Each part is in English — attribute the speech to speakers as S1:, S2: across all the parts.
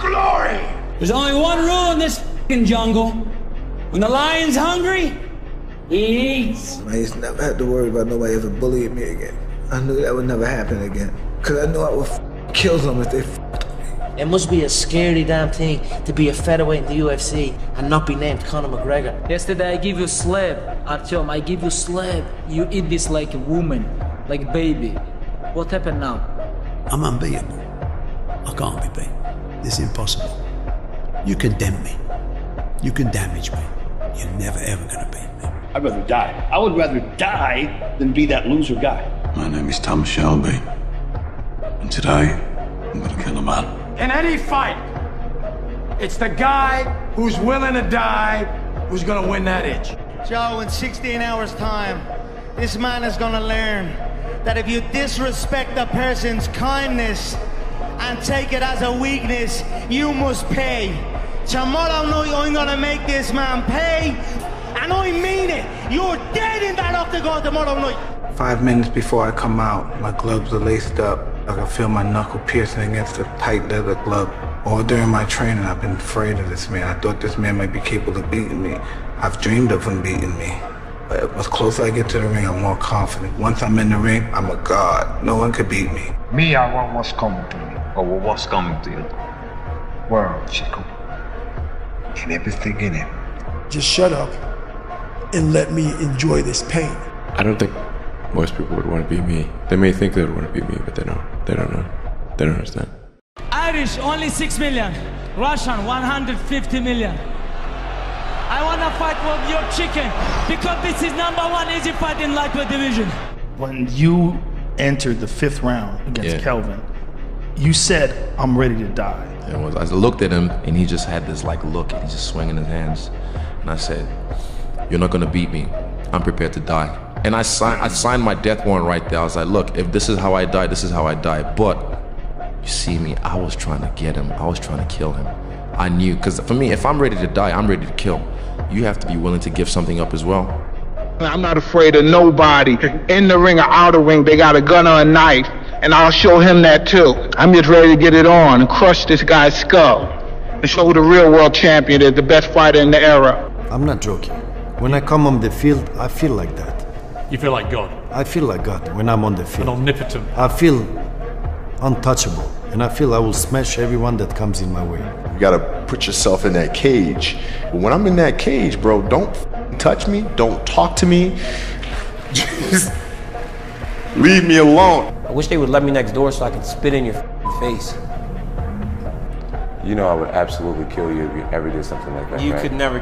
S1: glory!
S2: There's only one rule in this f***ing jungle. When the lion's hungry, he eats.
S3: I used to never have to worry about nobody ever bullying me again. I knew that would never happen again. Cause I knew I would kill them if they f***ed with me.
S4: It must be a scary damn thing to be a featherweight in the UFC and not be named Conor McGregor.
S5: Yesterday I give you slab, Artyom, I give you slab. You eat this like a woman, like a baby. What happened now?
S6: I'm unbeatable. I can't be beaten. It's impossible. You condemn me. You can damage me. You're never ever gonna beat me.
S1: I'd rather die. I would rather die than be that loser guy.
S7: My name is Tom Shelby. And today, I'm gonna kill a man.
S8: In any fight, it's the guy who's willing to die who's gonna win that itch.
S9: Joe, in 16 hours' time, this man is gonna learn that if you disrespect a person's kindness and take it as a weakness, you must pay. Tomorrow night, I'm gonna make this man pay, and I mean it. You're dead in that octagon tomorrow night.
S3: 5 minutes before I come out, my gloves are laced up. I can feel my knuckle piercing against a tight leather glove. All during my training, I've been afraid of this man. I thought this man might be capable of beating me. I've dreamed of him beating me. But as closer I get to the ring, I'm more confident. Once I'm in the ring, I'm a god. No one could beat me.
S10: Me, I want what's coming to me.
S7: Oh, well, what's coming to you?
S10: World, Chico. And everything in it.
S6: Just shut up and let me enjoy this pain.
S11: I don't think most people would want to be me. They may think they would want to be me, but they don't. They don't know. They don't understand.
S2: Irish, only 6 million. Russian, 150 million. I want to fight with your chicken because this is #1 easy fight in lightweight division.
S12: When you entered the 5th round against Kelvin, you said, I'm ready to die.
S13: I looked at him and he just had this like look and he's just swinging his hands. And I said, you're not gonna beat me. I'm prepared to die. And I signed my death warrant right there. I was like, look, if this is how I die, this is how I die. But you see me, I was trying to get him. I was trying to kill him. I knew, because for me, if I'm ready to die, I'm ready to kill. You have to be willing to give something up as well.
S10: I'm not afraid of nobody. In the ring or out of the ring, they got a gun or a knife, and I'll show him that too. I'm just ready to get it on and crush this guy's skull and show the real world champion is the best fighter in the era.
S14: I'm not joking. When I come on the field, I feel like that.
S15: You feel like God?
S14: I feel like God when I'm on the field.
S15: An omnipotent.
S14: I feel untouchable, and I feel I will smash everyone that comes in my way.
S16: You gotta put yourself in that cage. But when I'm in that cage, bro, don't touch me, don't talk to me. Just leave me alone.
S17: I wish they would let me next door so I could spit in your face.
S11: You know I would absolutely kill you if you ever did something like that,
S17: You
S11: right?
S17: could never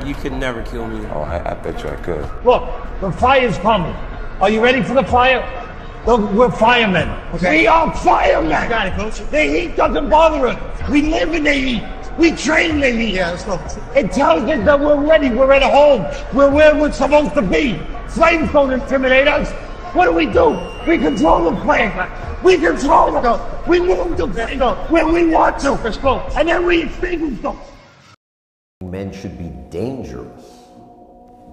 S17: kill me.
S11: Oh, I bet you I could.
S8: Look, the fire's coming. Are you ready for the fire? Look, we're firemen. Okay. We are firemen. Got it, coach. The heat doesn't bother us. We live in the heat. We train in the heat. Yeah, let's go. It tells us that we're ready. We're at home. We're where we're supposed to be. Flames don't intimidate us. What do? We control the flame. We control them. We move the flame where we want to. Let's go. And then we extinguish them.
S18: Men should be dangerous.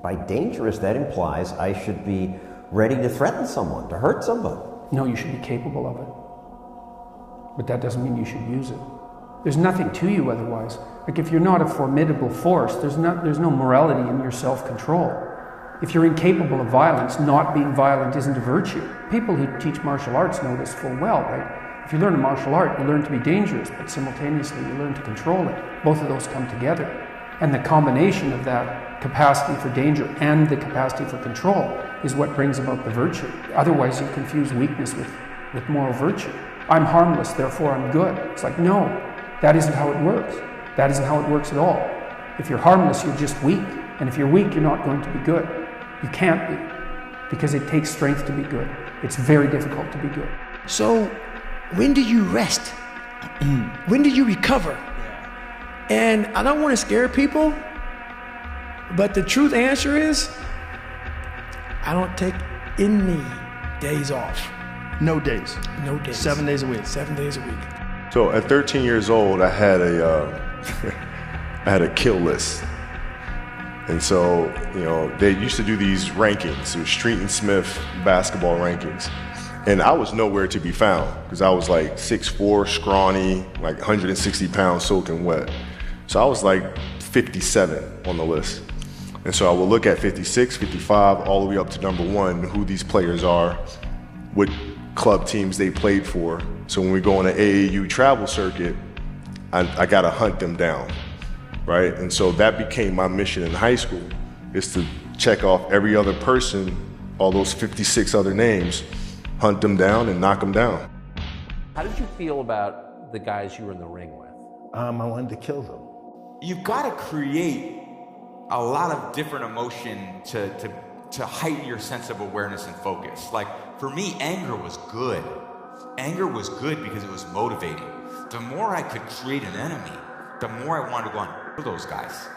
S18: By dangerous, that implies I should be ready to threaten someone, to hurt somebody.
S19: No, you should be capable of it. But that doesn't mean you should use it. There's nothing to you otherwise. Like if you're not a formidable force, there's no morality in your self-control. If you're incapable of violence, not being violent isn't a virtue. People who teach martial arts know this full well, right? If you learn a martial art, you learn to be dangerous, but simultaneously you learn to control it. Both of those come together. And the combination of that capacity for danger and the capacity for control is what brings about the virtue. Otherwise, you confuse weakness with moral virtue. I'm harmless, therefore I'm good. It's like, no, that isn't how it works. That isn't how it works at all. If you're harmless, you're just weak. And if you're weak, you're not going to be good. You can't be, because it takes strength to be good. It's very difficult to be good.
S6: So, when do you rest? When do you recover? And I don't want to scare people, but the truth answer is, I don't take any days off.
S12: No days?
S6: No days.
S12: 7 days a week?
S6: 7 days a week.
S16: So at 13 years old, I had a kill list. And so, you know, they used to do these rankings, so Street and Smith basketball rankings. And I was nowhere to be found because I was like 6'4", scrawny, like 160 pounds soaking wet. So I was like 57 on the list. And so I would look at 56, 55, all the way up to number 1, who these players are, what club teams they played for. So when we go on an AAU travel circuit, I gotta hunt them down, right? And so that became my mission in high school, is to check off every other person, all those 56 other names, hunt them down and knock them down.
S15: How did you feel about the guys you were in the ring with?
S8: I wanted to kill them.
S20: You've got to create a lot of different emotion to heighten your sense of awareness and focus. Like, for me, anger was good. Anger was good because it was motivating. The more I could create an enemy, the more I wanted to go on for those guys.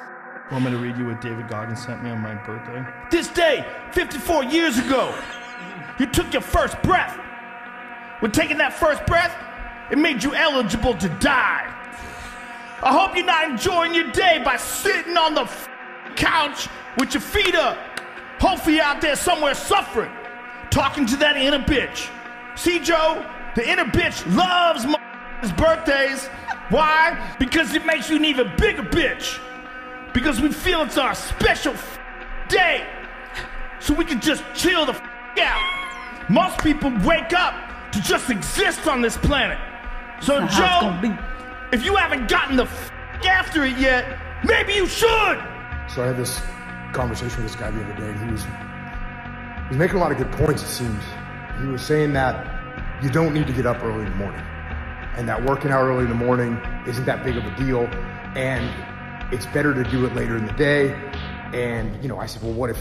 S12: Want me to read you what David Goggins sent me on my birthday?
S8: This day, 54 years ago, you took your first breath. When taking that first breath, it made you eligible to die. I hope you're not enjoying your day by sitting on the couch with your feet up. Hopefully you're out there somewhere suffering, talking to that inner bitch. See, Joe, the inner bitch loves birthdays. Why? Because it makes you an even bigger bitch. Because we feel it's our special day. So we can just chill the out. Most people wake up to just exist on this planet. So Joe, if you haven't gotten the after it yet, maybe you should.
S21: So I had this conversation with this guy the other day, and he was making a lot of good points, it seems. He was saying that you don't need to get up early in the morning, and that working out early in the morning isn't that big of a deal, and it's better to do it later in the day. And you know, I said, well, what if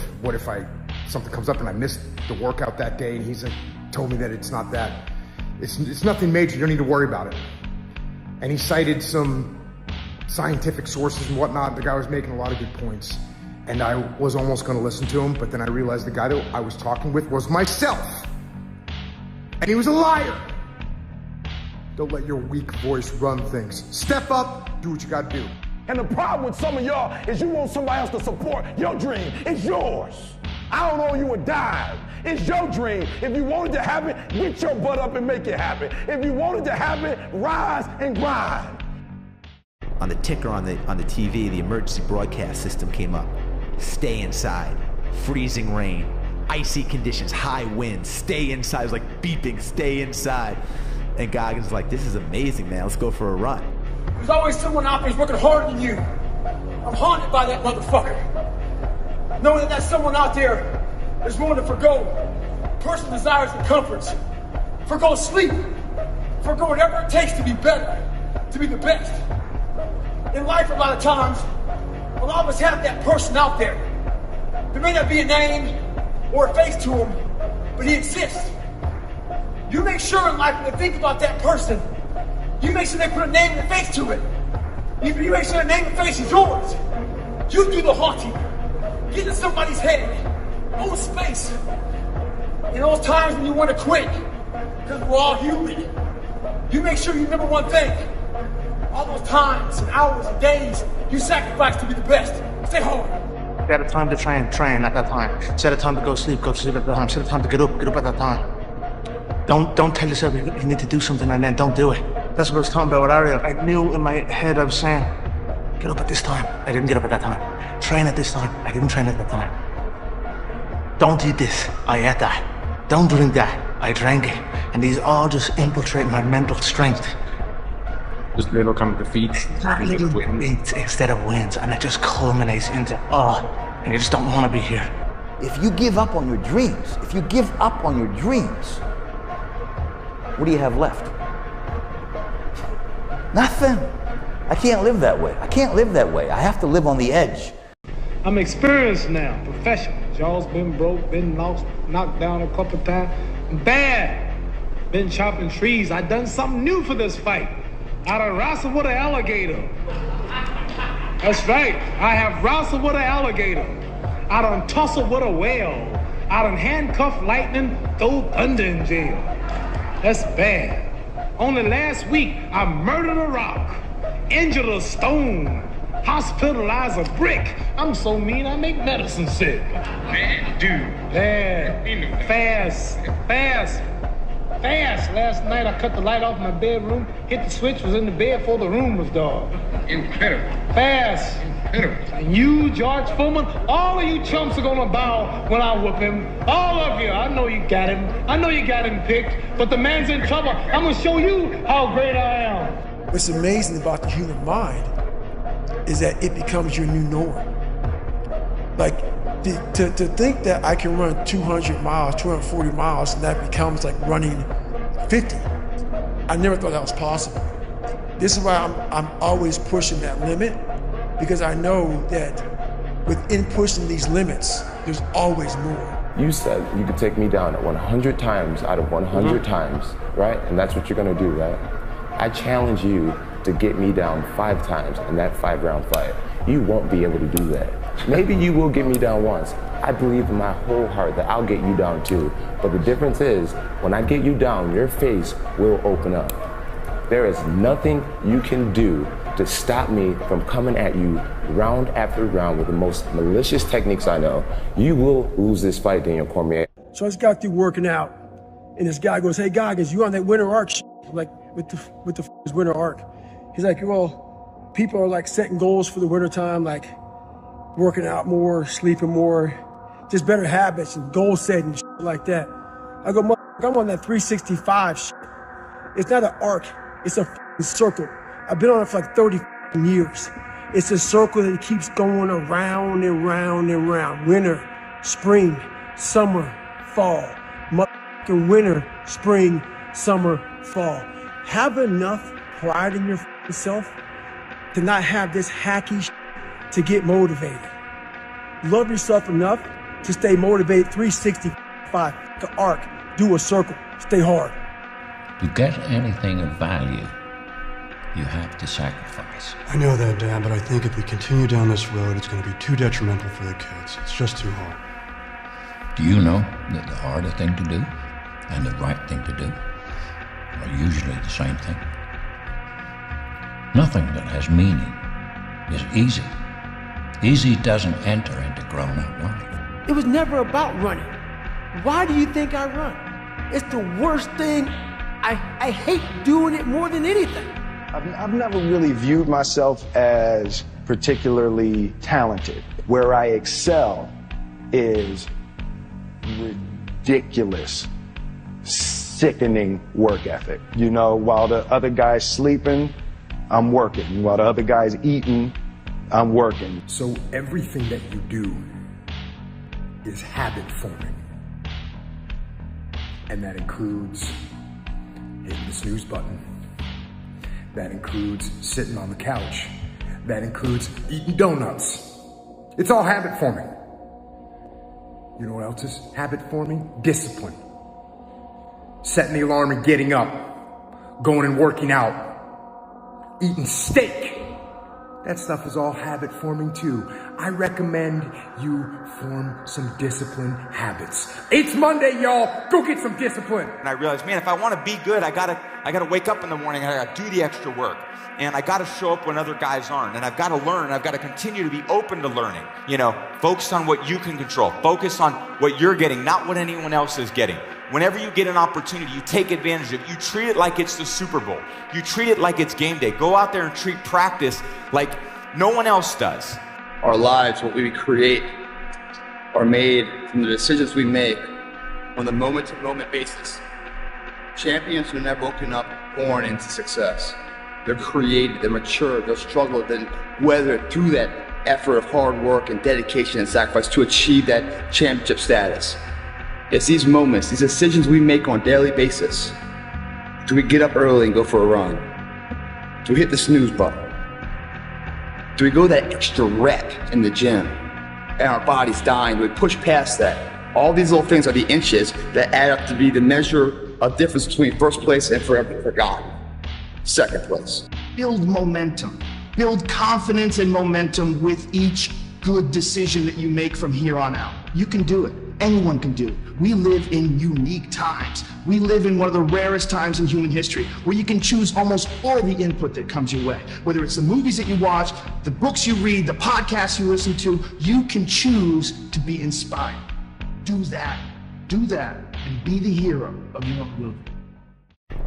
S21: something comes up and I missed the workout that day? And he's told me that it's not that, it's nothing major, you don't need to worry about it. And he cited some scientific sources and whatnot. The guy was making a lot of good points, and I was almost going to listen to him, but then I realized the guy that I was talking with was myself, and he was a liar. Don't let your weak voice run things. Step up, do what you got to do.
S8: And the problem with some of y'all is you want somebody else to support your dream. It's yours. I don't owe you a dime. It's your dream. If you want it to happen, get your butt up and make it happen. If you want it to happen, rise and grind.
S22: On the ticker on the TV, the emergency broadcast system came up. Stay inside. Freezing rain. Icy conditions. High winds. Stay inside. It was like beeping. Stay inside. And Goggins was like, this is amazing, man. Let's go for a run.
S23: There's always someone out there who's working harder than you. I'm haunted by that motherfucker. Knowing that someone out there is willing to forgo personal desires and comforts, forgo sleep, forgo whatever it takes to be better, to be the best. In life, a lot of times, a lot of us have that person out there. There may not be a name or a face to him, but he exists. You make sure in life when you think about that person, you make sure they put a name and a face to it. You make sure the name and face is yours. You do the haunting. Get in somebody's head. Own space. In those times when you want to quit, because we're all human, you make sure you remember one thing. All those times and hours and days you sacrifice to be the best. Stay hard.
S3: Set a time to train at that time. Set a time to go sleep at that time. Set a time to get up at that time. Don't tell yourself you need to do something and then don't do it. That's what I was talking about with Ariel. I knew in my head I was saying, get up at this time. I didn't get up at that time. Train at this time. I didn't train at that time. Don't eat this. I ate that. Don't drink that. I drank it. And these all just infiltrate my mental strength.
S11: Just little kind of defeats.
S3: Little defeats instead of wins. And it just culminates into, and you just don't want to be here.
S24: If you give up on your dreams, what do you have left? Nothing. I can't live that way. I have to live on the edge.
S25: I'm experienced now, professional. Jaw's been broke, been lost, knocked down a couple times. I'm bad. Been chopping trees. I done something new for this fight. I done wrestled with an alligator. That's right. I have wrestled with an alligator. I done tussled with a whale. I done handcuffed lightning, throw thunder in jail. That's bad. Only last week, I murdered a rock, injured a stone, hospitalized a brick. I'm so mean, I make medicine sick. Man, dude. Bad. Fast. fast. Last night I cut the light off in my bedroom, hit the switch, was in the bed before the room was dark. Incredible. Fast. Incredible. And you, George Foreman, all of you chumps are gonna bow when I whoop him. All of you. I know you got him. I know you got him picked, but the man's in trouble. I'm gonna show you how great I am.
S6: What's amazing about the human mind is that it becomes your new norm. Like, to think that I can run 200 miles, 240 miles, and that becomes like running 50. I never thought that was possible. This is why I'm always pushing that limit, because I know that within pushing these limits, there's always more.
S1: You said you could take me down at 100 times out of 100 times, right? And that's what you're gonna do, right? I challenge you to get me down 5 times in that 5-round fight. You won't be able to do that. Maybe you will get me down once. I believe in my whole heart that I'll get you down too. But the difference is, when I get you down, your face will open up. There is nothing you can do to stop me from coming at you round after round with the most malicious techniques I know. You will lose this fight, Daniel Cormier.
S6: So I just got through working out, and this guy goes, "Hey, Goggins, you on that winter arc shit?" I'm like, what the is winter arc? He's like, "Well, people are like setting goals for the winter time, like working out more, sleeping more, just better habits and goal setting and shit like that." I go, "I'm on that 365 shit. It's not an arc, it's a circle. I've been on it for like 30 years. It's a circle that keeps going around and round and round. Winter, spring, summer, fall. Winter, spring, summer, fall." Have enough pride in yourself to not have this hacky shit to get motivated. Love yourself enough to stay motivated 365, the arc, do a circle, stay hard.
S4: To get anything of value, you have to sacrifice.
S5: I know that, Dad, but I think if we continue down this road, it's going to be too detrimental for the kids. It's just too hard.
S4: Do you know that the harder thing to do and the right thing to do are usually the same thing? Nothing that has meaning is easy. Easy doesn't enter into grown-up life.
S6: It was never about running. Why do you think I run? It's the worst thing. I hate doing it more than anything.
S7: I've never really viewed myself as particularly talented. Where I excel is ridiculous, sickening work ethic. You know, while the other guy's sleeping, I'm working. While the other guy's eating, I'm working.
S21: So everything that you do is habit forming. And that includes hitting the snooze button. That includes sitting on the couch. That includes eating donuts. It's all habit forming. You know what else is habit forming? Discipline. Setting the alarm and getting up. Going and working out. Eating steak. That stuff is all habit forming too. I recommend you form some discipline habits. It's Monday, y'all. Go get some discipline.
S20: And I realized, man, if I want to be good, I gotta wake up in the morning, I gotta do the extra work. And I gotta show up when other guys aren't. And I've gotta learn, I've gotta continue to be open to learning. You know, focus on what you can control. Focus on what you're getting, not what anyone else is getting. Whenever you get an opportunity, you take advantage of it. You treat it like it's the Super Bowl. You treat it like it's game day. Go out there and treat practice like no one else does.
S9: Our lives, what we create, are made from the decisions we make on the moment-to-moment basis. Champions are never woken up born into success. They're created, they're mature, they'll struggle, then weather through that effort of hard work and dedication and sacrifice to achieve that championship status. It's these moments, these decisions we make on a daily basis. Do we get up early and go for a run? Do we hit the snooze button? Do we go that extra rep in the gym and our body's dying? Do we push past that? All these little things are the inches that add up to be the measure of difference between first place and forever forgotten. Second place.
S26: Build momentum. Build confidence and momentum with each good decision that you make from here on out. You can do it. Anyone can do it. We live in unique times. We live in one of the rarest times in human history where you can choose almost all the input that comes your way. Whether it's the movies that you watch, the books you read, the podcasts you listen to, you can choose to be inspired. Do that, and be the hero of your own movie.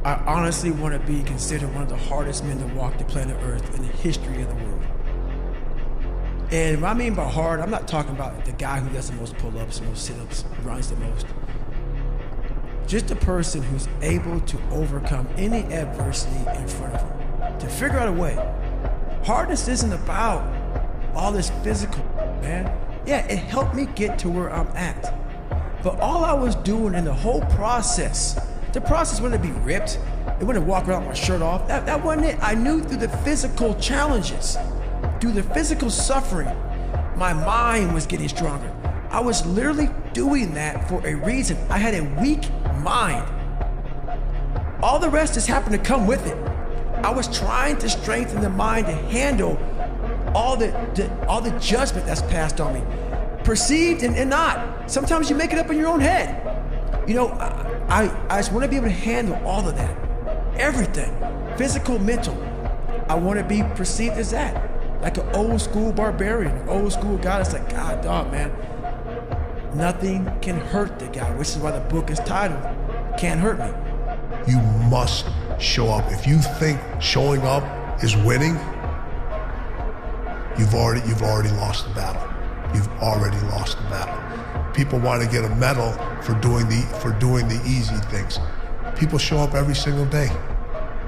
S6: I honestly want to be considered one of the hardest men to walk the planet Earth in the history of the world. And what I mean by hard, I'm not talking about the guy who does the most pull-ups, the most sit-ups, runs the most. Just a person who's able to overcome any adversity in front of him, to figure out a way. Hardness isn't about all this physical, man. Yeah, it helped me get to where I'm at. But all I was doing in the whole process, the process wouldn't be ripped, it wouldn't walk around with my shirt off, that wasn't it. I knew through the physical challenges, through the physical suffering, my mind was getting stronger. I was literally doing that for a reason. I had a weak mind. All the rest just happened to come with it. I was trying to strengthen the mind to handle all the judgment that's passed on me, perceived and not. Sometimes you make it up in your own head. You know, I just want to be able to handle all of that, everything, physical, mental. I want to be perceived as that, like an old school barbarian, an old school guy that's like, God, dog, man, nothing can hurt the guy, which is why the book is titled, Can't Hurt Me.
S2: You must show up. If you think showing up is winning, you've already lost the battle. You've already lost the battle. People want to get a medal for doing the easy things. People show up every single day.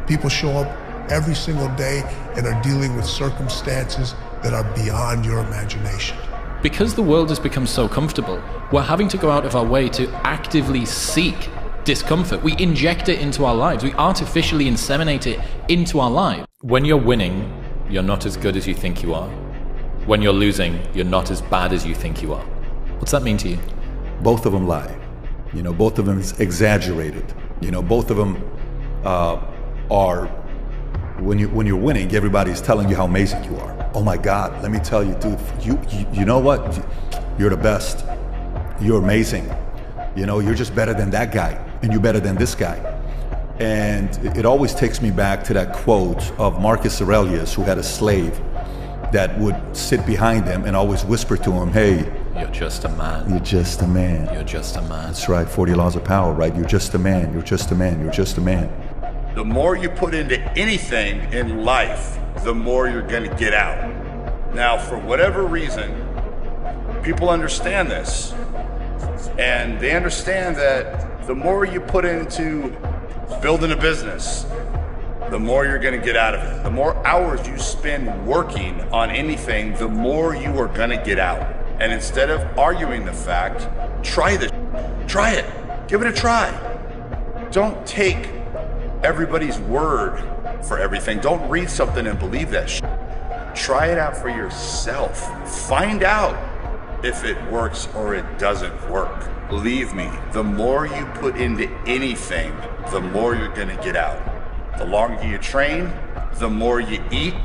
S2: People show up every single day and are dealing with circumstances that are beyond your imagination.
S10: Because the world has become so comfortable, we're having to go out of our way to actively seek discomfort. We inject it into our lives. We artificially inseminate it into our lives. When you're winning, you're not as good as you think you are. When you're losing, you're not as bad as you think you are. What's that mean to you?
S13: Both of them lie. You know, both of them is exaggerated. You know, both of them are, when you're winning, everybody's telling you how amazing you are. Oh my God, let me tell you, dude, you know what? You're the best. You're amazing. You know, you're just better than that guy, and you're better than this guy. And it always takes me back to that quote of Marcus Aurelius, who had a slave that would sit behind him and always whisper to him, hey,
S10: you're just a man.
S13: You're just a man.
S10: You're just a man.
S13: That's right, 40 laws of power, right? You're just a man. You're just a man. You're just a man.
S14: The more you put into anything in life, the more you're going to get out. Now, for whatever reason, people understand this. And they understand that the more you put into building a business, the more you're going to get out of it. The more hours you spend working on anything, the more you are going to get out. And instead of arguing the fact, try this. Try it. Give it a try. Don't take everybody's word for everything. Don't read something and believe that shit. Try it out for yourself. Find out if it works or it doesn't work. Believe me, the more you put into anything, the more you're gonna get out. The longer you train, the more you eat,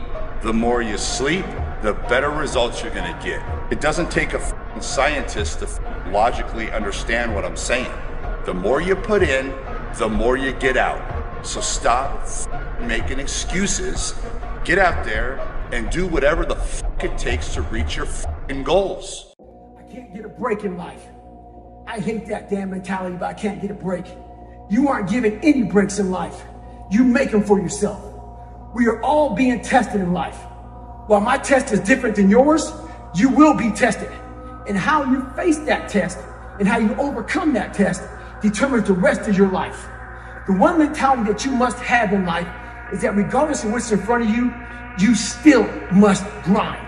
S14: the more you sleep, the better results you're gonna get. It doesn't take a scientist to logically understand what I'm saying. The more you put in, the more you get out. So stop making excuses, get out there and do whatever the it takes to reach your goals.
S23: I can't get a break in life. I hate that damn mentality, but I can't get a break. You aren't given any breaks in life. You make them for yourself. We are all being tested in life. While my test is different than yours, you will be tested. And how you face that test and how you overcome that test determines the rest of your life. The one mentality that you must have in life is that regardless of what's in front of you, you still must grind.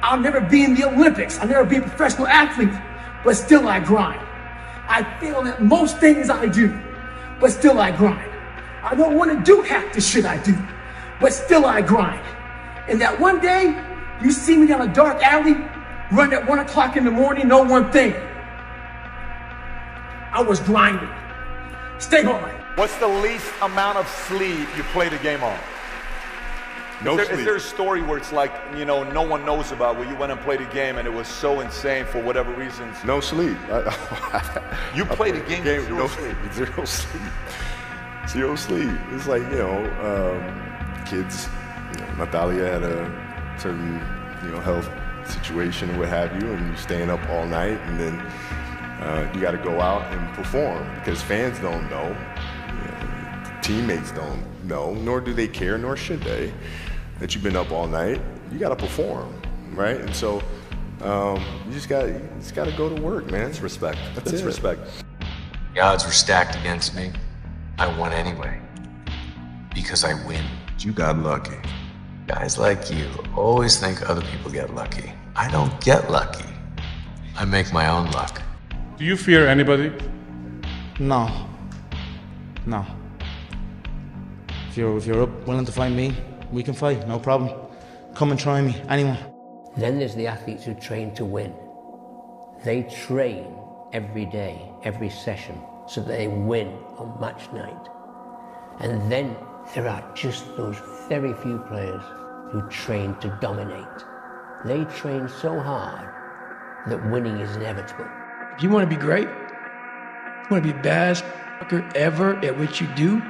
S23: I'll never be in the Olympics. I'll never be a professional athlete, but still I grind. I fail at most things I do, but still I grind. I don't want to do half the shit I do, but still I grind. And that one day, you see me down a dark alley, run at 1 o'clock in the morning, know one thing. I was grinding. Stay hard.
S17: What's the least amount of sleep you played a game on? Is there a story where it's like, you know, no one knows about, where you went and played a game and it was so insane for whatever reasons?
S16: No sleep.
S17: You played a game with zero sleep.
S16: Zero sleep. Zero sleep. It's like, you know, kids, you know, Natalia had a certain, you know, health situation and what have you, and you're staying up all night, and then you got to go out and perform because fans don't know. teammates don't know, nor do they care, nor should they, that you've been up all night. You got to perform, right? And so you just got to go to work, man.
S8: It's respect.
S16: That's
S8: respect.
S12: The odds were stacked against me. I won anyway. Because I win.
S15: You got lucky.
S12: Guys like you always think other people get lucky. I don't get lucky. I make my own luck.
S18: Do you fear anybody?
S19: No. No. If you're willing to fight me, we can fight, no problem. Come and try me, anyone.
S22: Then there's the athletes who train to win. They train every day, every session, so that they win on match night. And then there are just those very few players who train to dominate. They train so hard that winning is inevitable.
S6: If you want to be great, you want to be the best ever at what you do,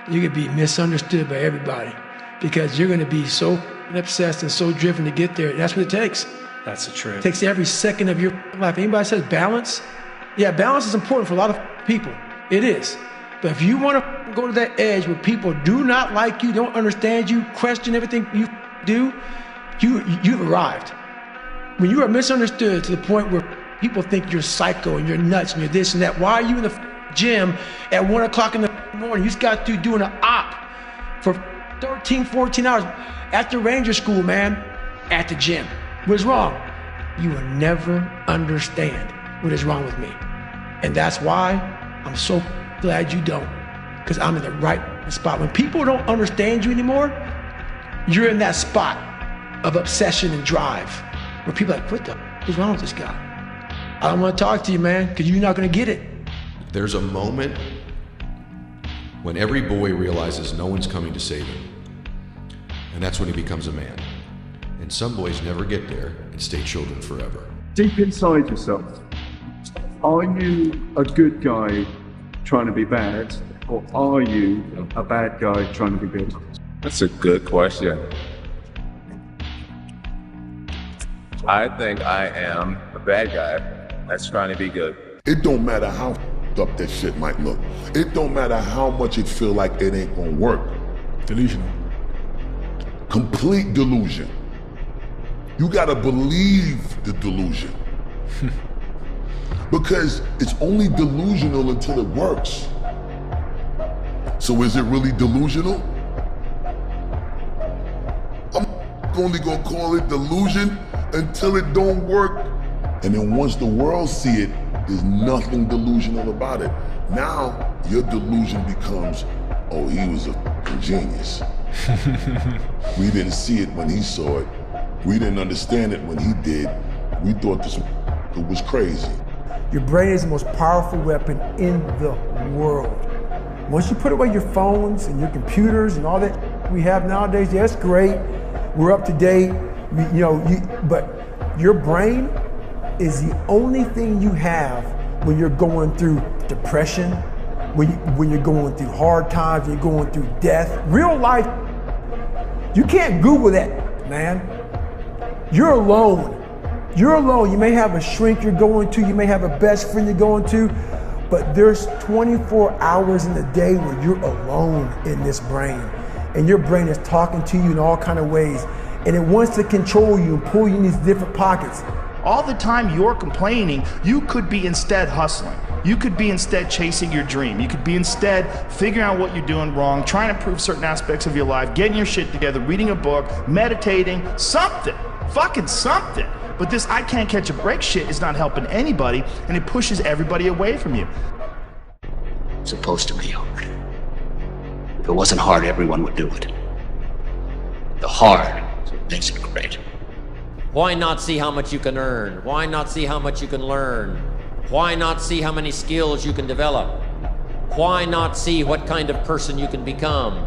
S6: you're going to be misunderstood by everybody because you're going to be so obsessed and so driven to get there. That's what it takes.
S18: That's the truth.
S6: It takes every second of your life. Anybody says balance? Yeah, balance is important for a lot of people. It is. But if you want to go to that edge where people do not like you, don't understand you, question everything you do, you've arrived. When you are misunderstood to the point where people think you're psycho and you're nuts and you're this and that, why are you in the gym at 1 o'clock in the morning? You just got through doing an op for 13, 14 hours after Ranger School, man, at the gym. What is wrong? You will never understand what is wrong with me. And that's why I'm so glad you don't, because I'm in the right spot. When people don't understand you anymore, you're in that spot of obsession and drive where people are like, what the is wrong with this guy? I don't want to talk to you, man, because you're not going to get it.
S27: There's a moment when every boy realizes no one's coming to save him. And that's when he becomes a man. And some boys never get there and stay children forever.
S28: Deep inside yourself, are you a good guy trying to be bad, or are you a bad guy trying to be good?
S15: That's a good question. I think I am a bad guy that's trying to be good.
S29: It don't matter how up that shit might look. It don't matter how much it feel like it ain't gonna work.
S18: Delusional.
S29: Complete delusion. You gotta believe the delusion. Because it's only delusional until it works. So is it really delusional? I'm only gonna call it delusion until it don't work. And then once the world see it, there's nothing delusional about it. Now, your delusion becomes, oh, he was a genius. We didn't see it when he saw it. We didn't understand it when he did. We thought this was crazy.
S6: Your brain is the most powerful weapon in the world. Once you put away your phones and your computers and all that we have nowadays, yeah, that's great. We're up to date, but your brain is the only thing you have when you're going through depression, when you're going through hard times, when you're going through death. Real life, you can't Google that, man. You're alone. You're alone. You may have a shrink you're going to, you may have a best friend you're going to, but there's 24 hours in the day where you're alone in this brain. And your brain is talking to you in all kinds of ways. And it wants to control you and pull you in these different pockets.
S26: All the time you're complaining, you could be instead hustling. You could be instead chasing your dream. You could be instead figuring out what you're doing wrong, trying to improve certain aspects of your life, getting your shit together, reading a book, meditating, something, fucking something. But this I can't catch a break shit is not helping anybody, and it pushes everybody away from you.
S30: It's supposed to be hard. If it wasn't hard, everyone would do it. The hard makes it great.
S31: Why not see how much you can earn? Why not see how much you can learn? Why not see how many skills you can develop? Why not see what kind of person you can become?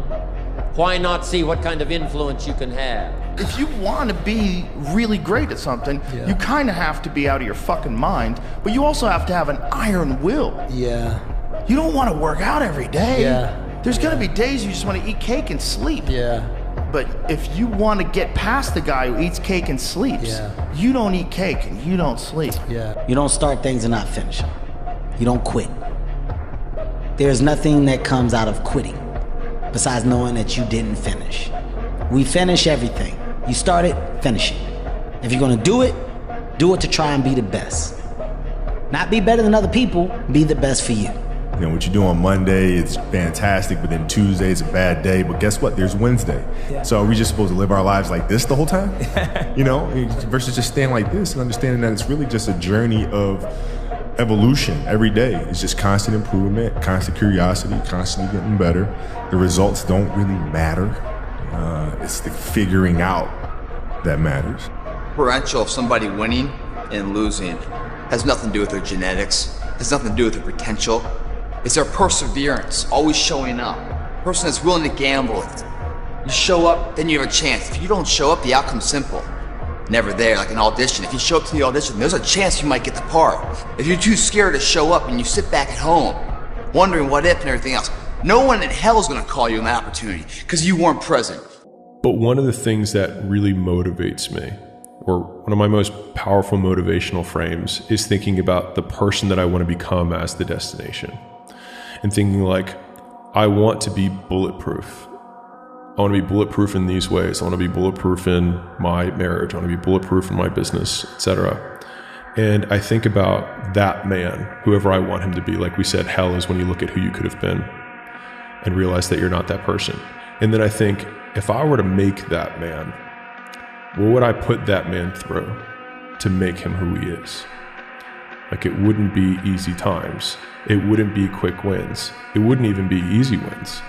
S31: Why not see what kind of influence you can have?
S26: If you want to be really great at something, you kind of have to be out of your fucking mind, but you also have to have an iron will.
S19: Yeah.
S26: You don't want to work out every day.
S19: Yeah.
S26: There's going to be days you just want to eat cake and sleep.
S19: Yeah.
S26: But if you want to get past the guy who eats cake and sleeps, you don't eat cake and you don't sleep.
S19: Yeah.
S32: You don't start things and not finish them. You don't quit.
S1: There's nothing that comes out of quitting besides knowing that you didn't finish. We finish everything. You start it, finish it. If you're gonna do it to try and be the best. Not be better than other people, be the best for you.
S3: You know, what you do on Monday, it's fantastic, but then Tuesday is a bad day. But guess what? There's Wednesday. Yeah. So are we just supposed to live our lives like this the whole time? You know, versus just staying like this and understanding that it's really just a journey of evolution every day. It's just constant improvement, constant curiosity, constantly getting better. The results don't really matter. It's the figuring out that matters.
S9: Differential of somebody winning and losing has nothing to do with their genetics, has nothing to do with their potential. It's their perseverance, always showing up. A person that's willing to gamble. You show up, then you have a chance. If you don't show up, the outcome's simple. Never there, like an audition. If you show up to the audition, there's a chance you might get the part. If you're too scared to show up and you sit back at home, wondering what if and everything else, no one in hell is gonna call you an opportunity because you weren't present.
S4: But one of the things that really motivates me, or one of my most powerful motivational frames, is thinking about the person that I want to become as the destination. And thinking like, I want to be bulletproof. I want to be bulletproof in these ways. I want to be bulletproof in my marriage. I want to be bulletproof in my business, etc. And I think about that man, whoever I want him to be. Like we said, hell is when you look at who you could have been and realize that you're not that person. And then I think, if I were to make that man, what would I put that man through to make him who he is? Like, it wouldn't be easy times. It wouldn't be quick wins. It wouldn't even be easy wins.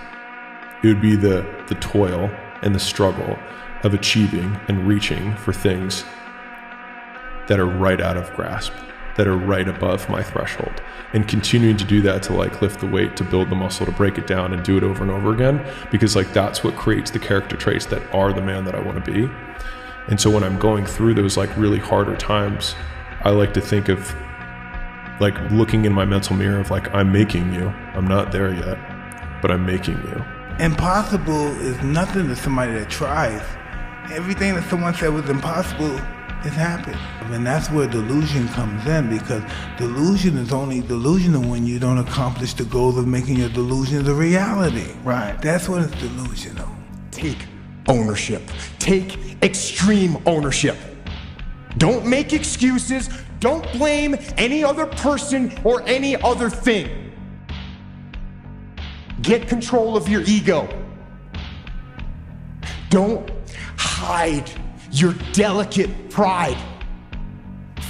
S4: It would be the toil and the struggle of achieving and reaching for things that are right out of grasp, that are right above my threshold, and continuing to do that to like lift the weight, to build the muscle, to break it down and do it over and over again, because like that's what creates the character traits that are the man that I want to be. And so when I'm going through those like really harder times, I like to think of like looking in my mental mirror of like, I'm making you. I'm not there yet, but I'm making you.
S5: Impossible is nothing to somebody that tries. Everything that someone said was impossible has happened. And that's where delusion comes in, because delusion is only delusional when you don't accomplish the goals of making your delusions a reality. Right. That's when it's delusional.
S7: Take ownership. Take extreme ownership. Don't make excuses. Don't blame any other person or any other thing. Get control of your ego. Don't hide your delicate pride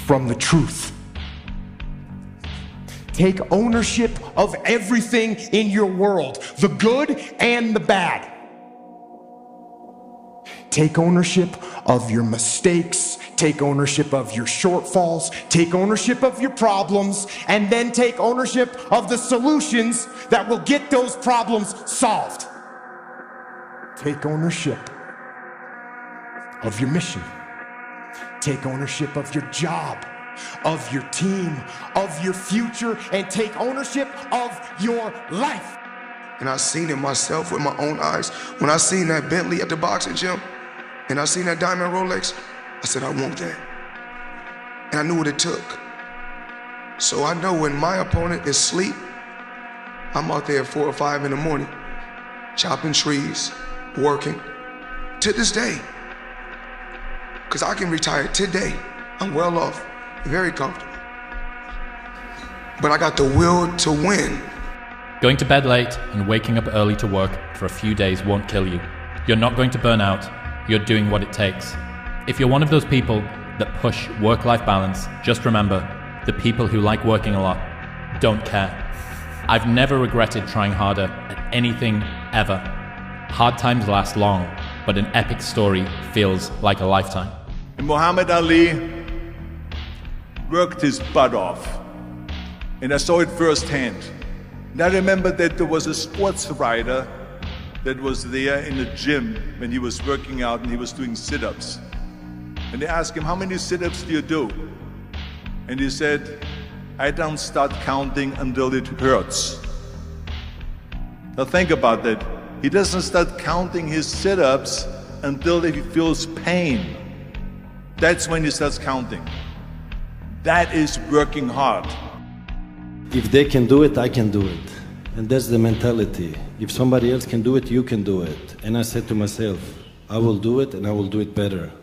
S7: from the truth. Take ownership of everything in your world, the good and the bad. Take ownership of your mistakes, take ownership of your shortfalls, take ownership of your problems, and then take ownership of the solutions that will get those problems solved. Take ownership of your mission. Take ownership of your job, of your team, of your future, and take ownership of your life.
S8: And I seen it myself with my own eyes. When I seen that Bentley at the boxing gym, and I seen that diamond Rolex, I said, I want that. And I knew what it took. So I know when my opponent is asleep, I'm out there at 4 or 5 in the morning, chopping trees, working, to this day. Because I can retire today. I'm well off, very comfortable. But I got the will to win.
S10: Going to bed late and waking up early to work for a few days won't kill you. You're not going to burn out. You're doing what it takes. If you're one of those people that push work-life balance, just remember, the people who like working a lot don't care. I've never regretted trying harder at anything ever. Hard times last long, but an epic story feels like a lifetime.
S28: And Muhammad Ali worked his butt off. And I saw it firsthand. And I remember that there was a sports writer that was there in the gym when he was working out and he was doing sit-ups. And they asked him, how many sit-ups do you do? And he said, I don't start counting until it hurts. Now think about that. He doesn't start counting his sit-ups until he feels pain. That's when he starts counting. That is working hard.
S19: If they can do it, I can do it.
S2: And that's the mentality. If somebody else can do it, you can do it. And I said to myself, I will do it and I will do it better.